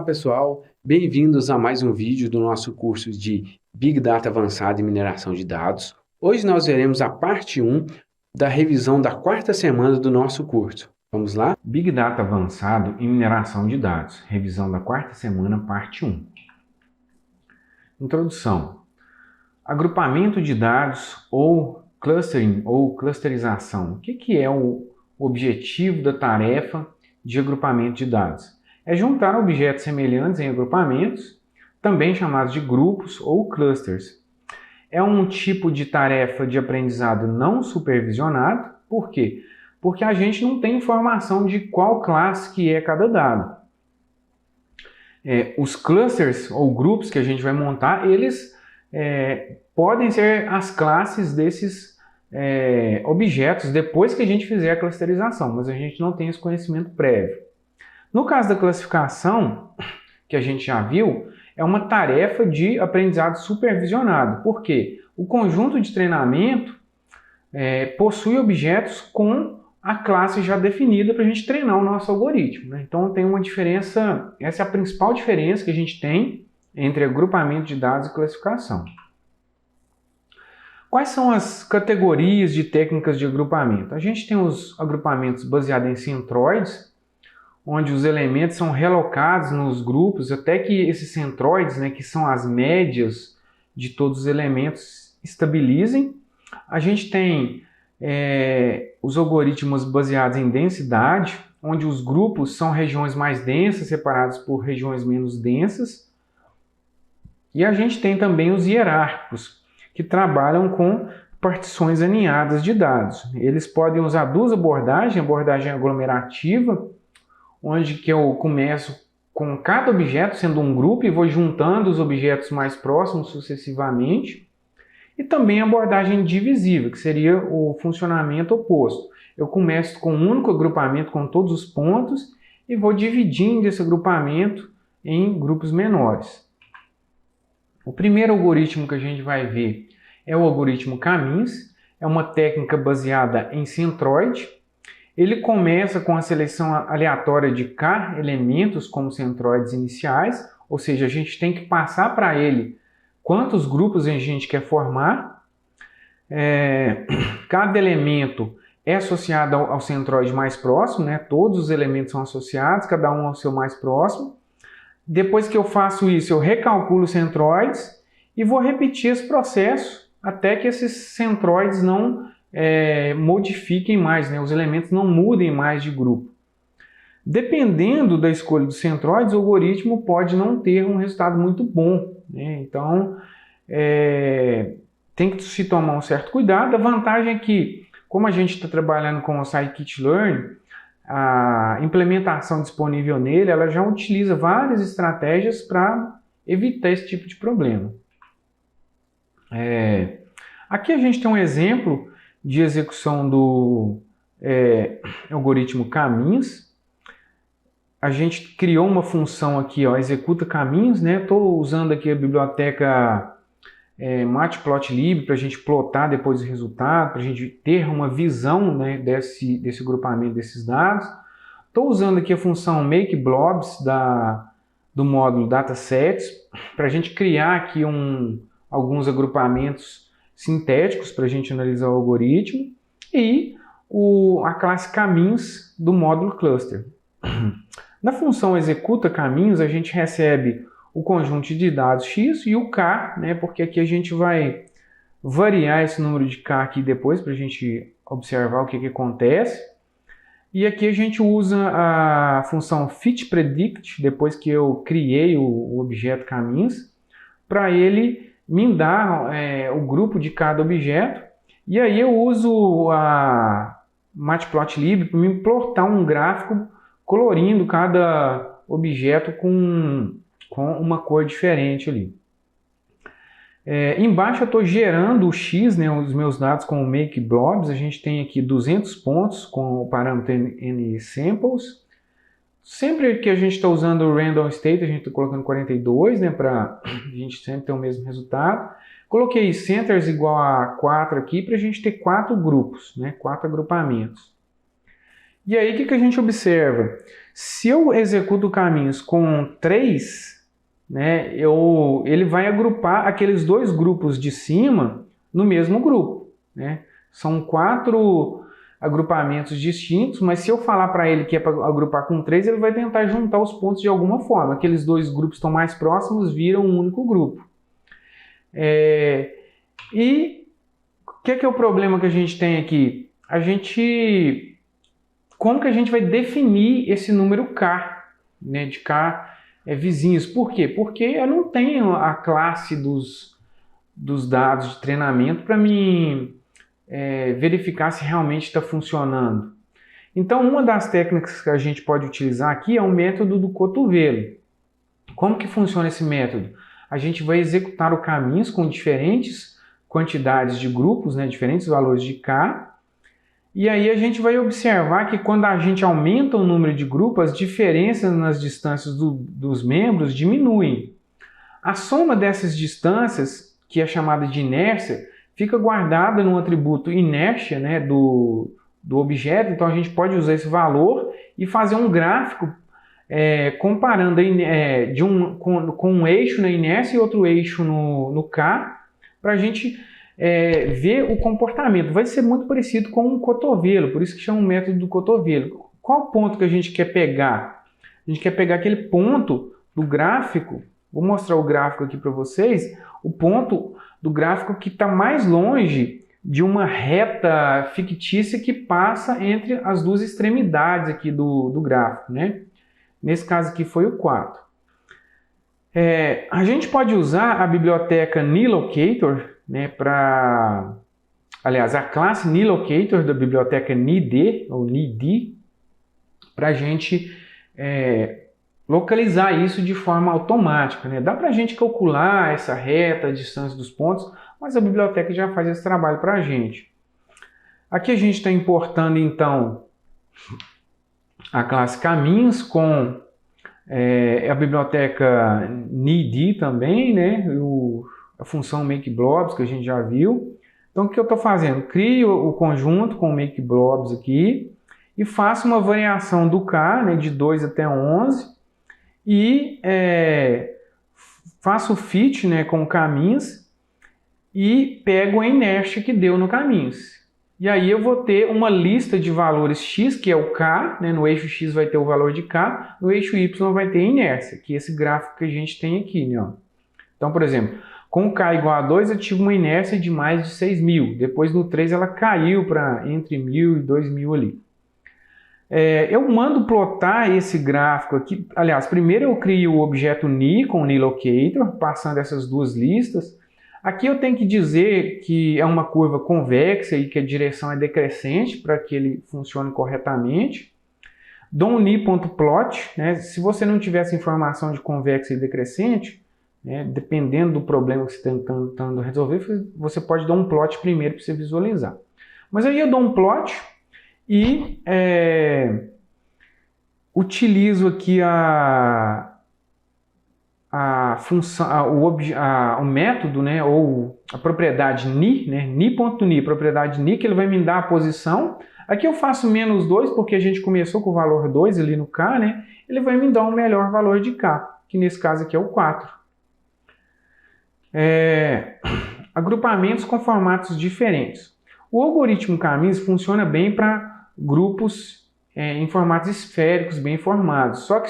Olá pessoal, bem-vindos a mais um vídeo do nosso curso de Big Data Avançado e Mineração de Dados. Hoje nós veremos a parte 1 da revisão da quarta semana do nosso curso. Vamos lá? Big Data Avançado e Mineração de Dados, revisão da quarta semana, parte 1. Introdução. Agrupamento de dados ou clustering ou clusterização. O que é o objetivo da tarefa de agrupamento de dados? É juntar objetos semelhantes em agrupamentos, também chamados de grupos ou clusters. É um tipo de tarefa de aprendizado não supervisionado. Por quê? Porque a gente não tem informação de qual classe que é cada dado. Os clusters ou grupos que a gente vai montar, eles podem ser as classes desses objetos depois que a gente fizer a clusterização, mas a gente não tem esse conhecimento prévio. No caso da classificação, que a gente já viu, é uma tarefa de aprendizado supervisionado. Por quê? O conjunto de treinamento possui objetos com a classe já definida para a gente treinar o nosso algoritmo, né? Então tem uma diferença, essa é a principal diferença que a gente tem entre agrupamento de dados e classificação. Quais são as categorias de técnicas de agrupamento? A gente tem os agrupamentos baseados em centroides, onde os elementos são relocados nos grupos até que esses centroides, né, que são as médias de todos os elementos, estabilizem. A gente tem os algoritmos baseados em densidade, onde os grupos são regiões mais densas separadas por regiões menos densas. E a gente tem também os hierárquicos, que trabalham com partições aninhadas de dados. Eles podem usar duas abordagens, a abordagem aglomerativa, onde que eu começo com cada objeto sendo um grupo e vou juntando os objetos mais próximos sucessivamente. E também a abordagem divisiva, que seria o funcionamento oposto. Eu começo com um único agrupamento com todos os pontos e vou dividindo esse agrupamento em grupos menores. O primeiro algoritmo que a gente vai ver é o algoritmo caminhos. É uma técnica baseada em centroide. Ele começa com a seleção aleatória de K elementos como centroides iniciais, ou seja, a gente tem que passar para ele quantos grupos a gente quer formar. Cada elemento é associado ao centroide mais próximo, né? Todos os elementos são associados, cada um ao seu mais próximo. Depois que eu faço isso, eu recalculo os centroides e vou repetir esse processo até que esses centroides não modifiquem mais, né? Os elementos não mudem mais de grupo. Dependendo da escolha dos centroides, o algoritmo pode não ter um resultado muito bom, né? Então, tem que se tomar um certo cuidado. A vantagem é que, como a gente está trabalhando com o scikit-learn, a implementação disponível nele, ela já utiliza várias estratégias para evitar esse tipo de problema. Aqui a gente tem um exemplo de execução do algoritmo caminhos. A gente criou uma função aqui, ó, executa caminhos, né? Estou usando aqui a biblioteca matplotlib para a gente plotar depois o resultado, para a gente ter uma visão, né, desse agrupamento desses dados. Estou usando aqui a função makeblobs do módulo datasets para a gente criar aqui alguns agrupamentos sintéticos para a gente analisar o algoritmo, e a classe caminhos do módulo cluster. Na função executa caminhos, a gente recebe o conjunto de dados x e o k, né, porque aqui a gente vai variar esse número de k aqui depois para a gente observar o que acontece. E aqui a gente usa a função fitPredict, depois que eu criei o objeto caminhos, para ele me dar o grupo de cada objeto, e aí eu uso a matplotlib para me plotar um gráfico colorindo cada objeto com uma cor diferente ali. Embaixo eu estou gerando o x, né, os meus dados com o makeblobs. A gente tem aqui 200 pontos com o parâmetro nSamples. Sempre que a gente está usando o random state, a gente está colocando 42, né, para a gente sempre ter o mesmo resultado. Coloquei centers igual a 4 aqui para a gente ter 4 grupos, né, 4 agrupamentos. E aí, o que a gente observa? Se eu executo caminhos com 3, né, ele vai agrupar aqueles 2 grupos de cima no mesmo grupo, né? São 4 agrupamentos distintos, mas se eu falar para ele que é para agrupar com 3, ele vai tentar juntar os pontos de alguma forma. Aqueles 2 grupos estão mais próximos, viram um único grupo. E o que é o problema que a gente tem aqui? Como que a gente vai definir esse número K, né, de K vizinhos? Por quê? Porque eu não tenho a classe dos dados de treinamento para mim verificar se realmente está funcionando. Então, uma das técnicas que a gente pode utilizar aqui é o método do cotovelo. Como que funciona esse método? A gente vai executar o caminhos com diferentes quantidades de grupos, né, diferentes valores de K, e aí a gente vai observar que quando a gente aumenta o número de grupos, as diferenças nas distâncias dos membros diminuem. A soma dessas distâncias, que é chamada de inércia, fica guardada no atributo inércia, né, do objeto. Então a gente pode usar esse valor e fazer um gráfico comparando com um eixo na inércia e outro eixo no K, para a gente ver o comportamento. Vai ser muito parecido com um cotovelo, por isso que chama o método do cotovelo. Qual ponto que a gente quer pegar? A gente quer pegar aquele ponto do gráfico. Vou mostrar o gráfico aqui para vocês. O ponto do gráfico que está mais longe de uma reta fictícia que passa entre as 2 extremidades aqui do gráfico, né? Nesse caso aqui foi o 4. A gente pode usar a biblioteca NiLocator, né, aliás, a classe NiLocator da biblioteca NID, ou NID, para a gente localizar isso de forma automática, né? Dá para a gente calcular essa reta, a distância dos pontos, mas a biblioteca já faz esse trabalho para a gente. Aqui a gente está importando, então, a classe caminhos com a biblioteca NID também, né? A função makeBlobs que a gente já viu. Então, o que eu estou fazendo? Crio o conjunto com o makeBlobs aqui e faço uma variação do K, né, de 2 até 11, e faço o fit, né, com caminhos e pego a inércia que deu no caminhos. E aí eu vou ter uma lista de valores x, que é o K, né, no eixo x vai ter o valor de K, no eixo y vai ter a inércia, que é esse gráfico que a gente tem aqui, né, ó. Então, por exemplo, com K igual a 2 eu tive uma inércia de mais de 6.000, depois no 3 ela caiu para entre 1.000 e 2.000 ali. Eu mando plotar esse gráfico aqui. Aliás, primeiro eu crio o objeto Ni com o NiLocator, passando essas 2 listas. Aqui eu tenho que dizer que é uma curva convexa e que a direção é decrescente para que ele funcione corretamente. Dou um ni.plot, né? Se você não tiver essa informação de convexa e decrescente, né, dependendo do problema que você está tentando resolver, você pode dar um plot primeiro para você visualizar. Mas aí eu dou um plot e utilizo aqui a função, o método, né, ou a propriedade ni, né, ni.ni, propriedade ni, que ele vai me dar a posição. Aqui eu faço menos 2, porque a gente começou com o valor 2 ali no K, né, ele vai me dar um melhor valor de K, que nesse caso aqui é o 4. Agrupamentos com formatos diferentes. O algoritmo caminhos funciona bem para grupos em formatos esféricos bem formados. Só que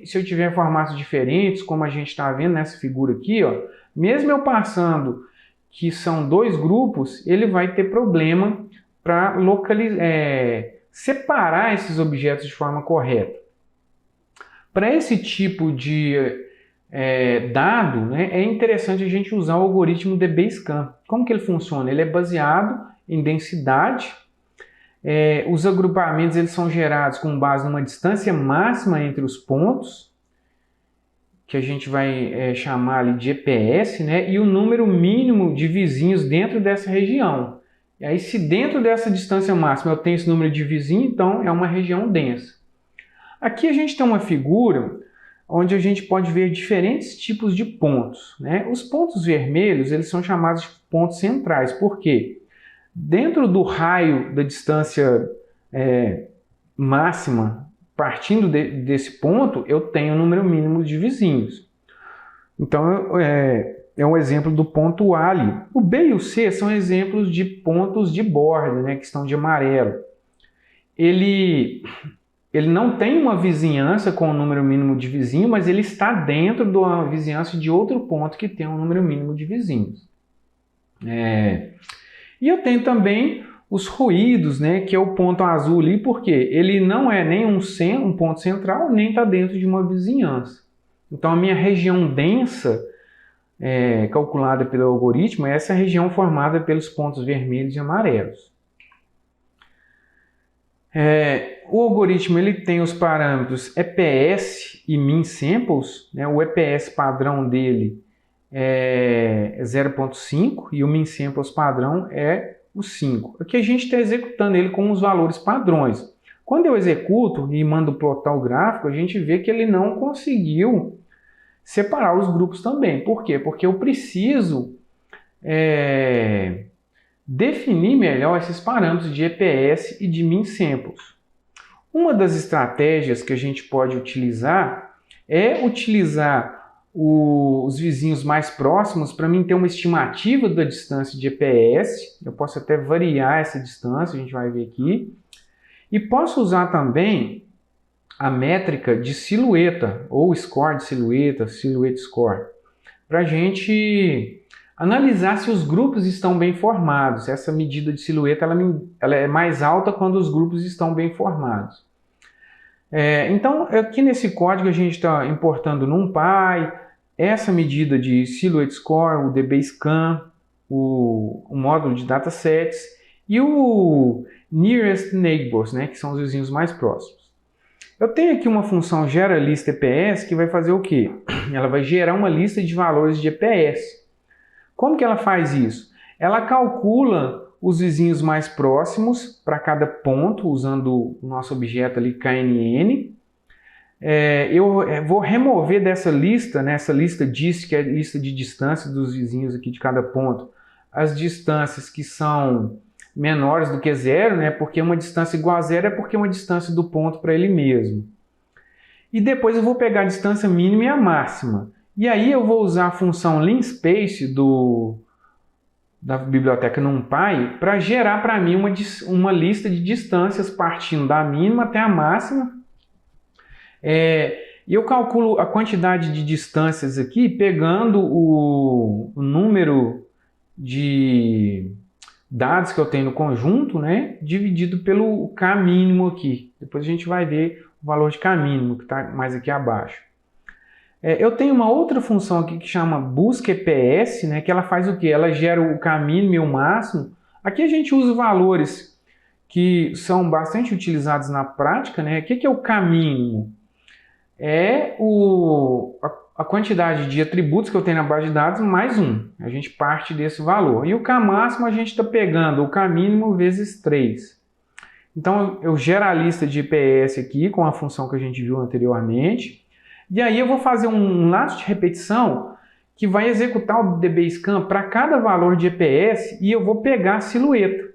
se eu tiver formatos diferentes, como a gente está vendo nessa figura aqui, ó, mesmo eu passando que são 2 grupos, ele vai ter problema para separar esses objetos de forma correta. Para esse tipo de dado, né, é interessante a gente usar o algoritmo de Bayes-Coutts. Como que ele funciona? Ele é baseado em densidade. Os agrupamentos eles são gerados com base numa distância máxima entre os pontos, que a gente vai chamar ali de EPS, né, e o número mínimo de vizinhos dentro dessa região. E aí, se dentro dessa distância máxima eu tenho esse número de vizinhos, então é uma região densa. Aqui a gente tem uma figura onde a gente pode ver diferentes tipos de pontos, né? Os pontos vermelhos eles são chamados de pontos centrais. Por quê? Dentro do raio da distância máxima partindo desse ponto, eu tenho o número mínimo de vizinhos. Então, é um exemplo do ponto A ali. O B e o C são exemplos de pontos de borda, né, que estão de amarelo. Ele não tem uma vizinhança com o número mínimo de vizinhos, mas ele está dentro de uma vizinhança de outro ponto que tem um número mínimo de vizinhos. E eu tenho também os ruídos, né, que é o ponto azul ali, porque ele não é nem um ponto central, nem está dentro de uma vizinhança. Então a minha região densa, calculada pelo algoritmo, é essa região formada pelos pontos vermelhos e amarelos. O algoritmo ele tem os parâmetros EPS e MinSamples, né? O EPS padrão dele é 0.5 e o MinSamples padrão é o 5. Aqui a gente está executando ele com os valores padrões. Quando eu executo e mando plotar o gráfico, a gente vê que ele não conseguiu separar os grupos também. Por quê? Porque eu preciso definir melhor esses parâmetros de EPS e de MinSamples. Uma das estratégias que a gente pode utilizar é utilizar os vizinhos mais próximos para mim ter uma estimativa da distância de EPS. Eu posso até variar essa distância, a gente vai ver aqui. E posso usar também a métrica de silhueta, ou score de silhueta, silhouette score, para a gente analisar se os grupos estão bem formados. Essa medida de silhueta ela é mais alta quando os grupos estão bem formados. Então, aqui nesse código a gente está importando NumPy, essa medida de silhouette score, o dbScan, o módulo de datasets e o nearest neighbors, né, que são os vizinhos mais próximos. Eu tenho aqui uma função geraLista EPS que vai fazer o quê? Ela vai gerar uma lista de valores de EPS. Como que ela faz isso? Ela calcula os vizinhos mais próximos para cada ponto, usando o nosso objeto ali KNN. Eu vou remover dessa lista, né, essa lista dist, que é a lista de distância dos vizinhos aqui de cada ponto, as distâncias que são menores do que zero, né, porque uma distância igual a zero é porque é uma distância do ponto para ele mesmo. E depois eu vou pegar a distância mínima e a máxima. E aí eu vou usar a função linspace da biblioteca NumPy para gerar para mim uma lista de distâncias partindo da mínima até a máxima. E eu calculo a quantidade de distâncias aqui pegando o número de dados que eu tenho no conjunto, né, dividido pelo K mínimo aqui. Depois a gente vai ver o valor de K mínimo, que está mais aqui abaixo. Eu tenho uma outra função aqui que chama busca EPS, né, que ela faz o quê? Ela gera o K mínimo e o máximo. Aqui a gente usa valores que são bastante utilizados na prática, né? O que é o K mínimo? É a quantidade de atributos que eu tenho na base de dados mais um. A gente parte desse valor. E o K máximo a gente está pegando o K mínimo vezes 3. Então eu gero a lista de EPS aqui com a função que a gente viu anteriormente. E aí eu vou fazer um laço de repetição que vai executar o dbScan para cada valor de EPS e eu vou pegar a silhueta.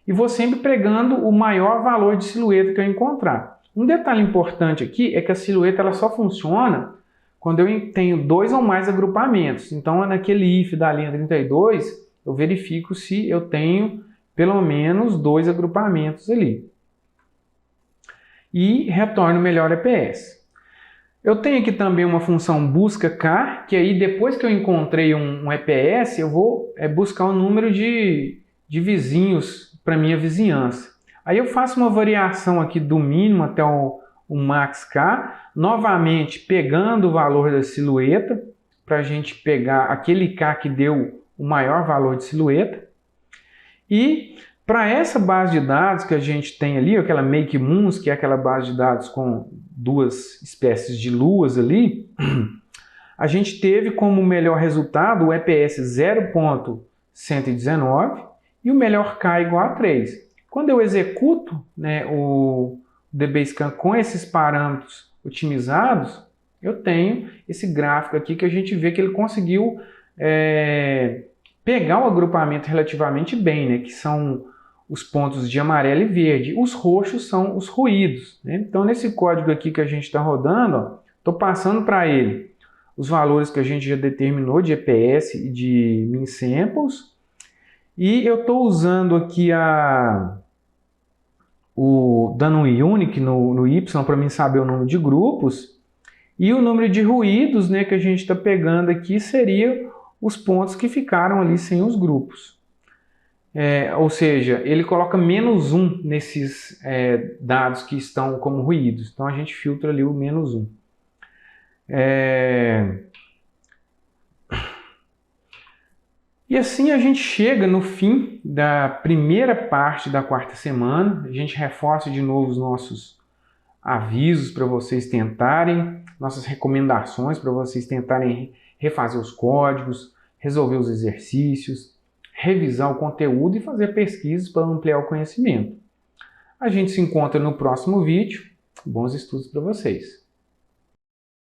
E vou sempre pegando o maior valor de silhueta que eu encontrar. Um detalhe importante aqui é que a silhueta ela só funciona quando eu tenho 2 ou mais agrupamentos. Então, naquele if da linha 32, eu verifico se eu tenho pelo menos 2 agrupamentos ali. E retorno o melhor EPS. Eu tenho aqui também uma função busca_k, que aí depois que eu encontrei um EPS, eu vou buscar o número de vizinhos para minha vizinhança. Aí eu faço uma variação aqui do mínimo até o max_k, novamente pegando o valor da silhueta, para a gente pegar aquele k que deu o maior valor de silhueta. E para essa base de dados que a gente tem ali, aquela MakeMoons, que é aquela base de dados com 2 espécies de luas ali, a gente teve como melhor resultado o EPS 0.119 e o melhor K igual a 3. Quando eu executo, né, o dbScan com esses parâmetros otimizados, eu tenho esse gráfico aqui que a gente vê que ele conseguiu pegar o agrupamento relativamente bem, né, que são os pontos de amarelo e verde. Os roxos são os ruídos, né? Então, nesse código aqui que a gente está rodando, estou passando para ele os valores que a gente já determinou de EPS e de min samples, e eu estou usando aqui dando um unique no Y para mim saber o número de grupos, e o número de ruídos, né, que a gente está pegando aqui seria os pontos que ficaram ali sem os grupos. Ou seja, ele coloca -1 nesses dados que estão como ruídos. Então a gente filtra ali o -1. E assim a gente chega no fim da primeira parte da quarta semana. A gente reforça de novo os nossos avisos para vocês tentarem, nossas recomendações para vocês tentarem refazer os códigos, resolver os exercícios, revisar o conteúdo e fazer pesquisas para ampliar o conhecimento. A gente se encontra no próximo vídeo. Bons estudos para vocês!